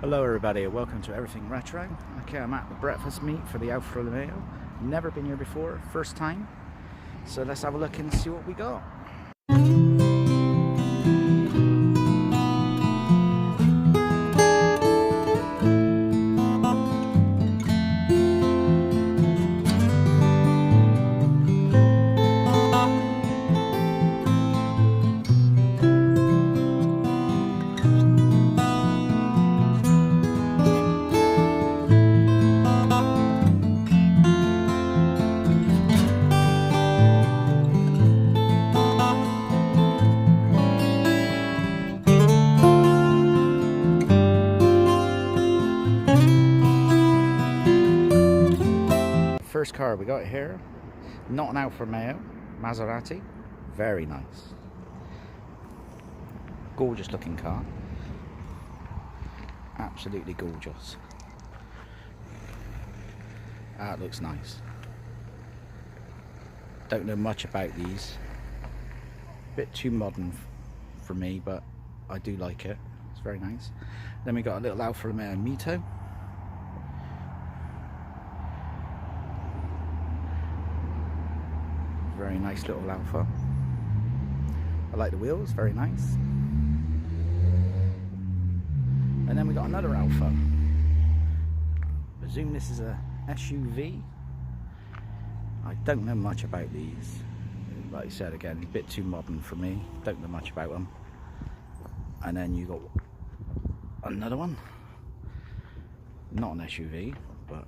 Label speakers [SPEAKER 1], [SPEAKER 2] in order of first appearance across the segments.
[SPEAKER 1] Hello everybody, welcome to Everything Retro. Okay, I'm at the breakfast meet for the Alfa Romeo. Never been here before, first time. So let's have a look and see what we got. First car we got here, not an Alfa Romeo, Maserati, very nice. Gorgeous looking car, absolutely gorgeous. That looks nice. Don't know much about these, bit too modern for me, but I do like it, it's very nice. Then we got a little Alfa Romeo Mito. Very nice little Alfa. I like the wheels, very nice. And then we got another Alfa. I presume this is a SUV. I don't know much about these. Like I said again, a bit too modern for me. Don't know much about them. And then you got another one. Not an SUV, but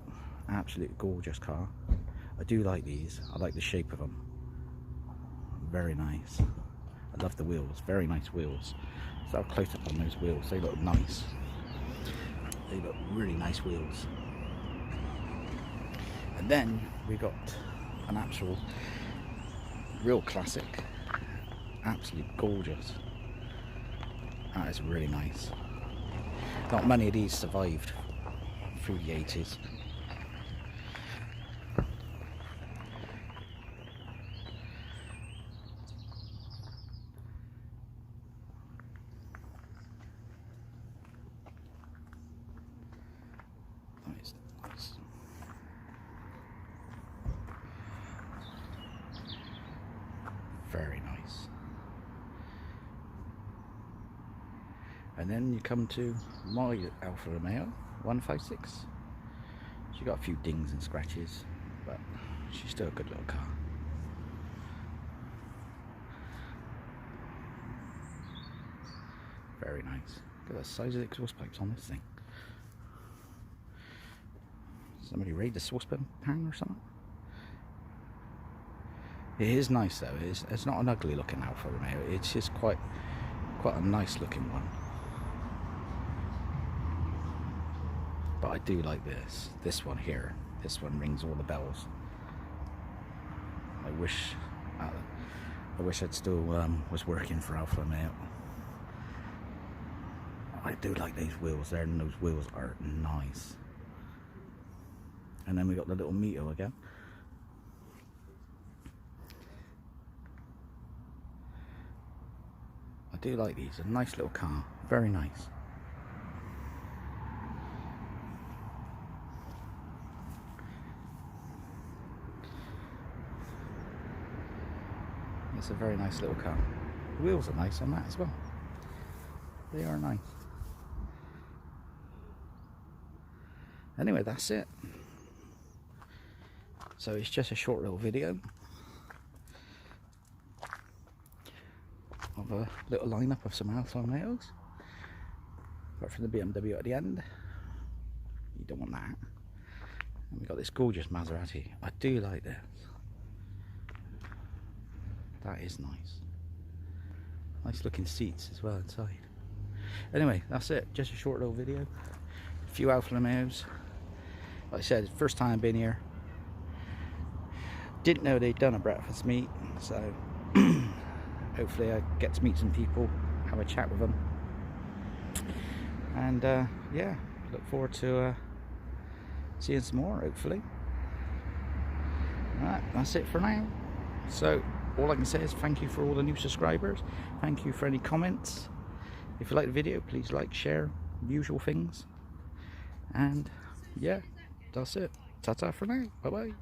[SPEAKER 1] absolutely gorgeous car. I do like these. I like the shape of them. Very nice. I love the wheels, very nice wheels. So I'll close up on those wheels, they look nice. They look really nice wheels. And then we got an actual real classic, absolutely gorgeous. That is really nice. Not many of these survived through the 80s. Nice. Very nice. And then you come to my Alfa Romeo 156. She got a few dings and scratches, but she's still a good little car. Very nice. Look at the size of the exhaust pipes on this thing. Somebody raid the saucepan pan or something? It is nice though. It's not an ugly looking Alfa Romeo. It's just quite a nice looking one. But I do like this one here. This one rings all the bells. I wish I'd still was working for Alfa Romeo. I do like these wheels there, and those wheels are nice. And then we got the little Mito again. I do like these, a nice little car, very nice. It's a very nice little car. The wheels are nice on that as well. They are nice. Anyway, that's it. So it's just a short little video of a little lineup of some Alfa Romeos. Apart from the BMW at the end. You don't want that. And we got this gorgeous Maserati. I do like this. That is nice. Nice looking seats as well inside. Anyway, that's it. Just a short little video. A few Alfa Romeos. Like I said, first time I've been here. Didn't know they'd done a breakfast meet, so hopefully I get to meet some people, have a chat with them, and yeah, look forward to seeing some more, hopefully. Alright, that's it for now. So all I can say is thank you for all the new subscribers, thank you for any comments. If you like the video, please like, share, usual things, And yeah, that's it. Ta-ta for now. Bye-bye.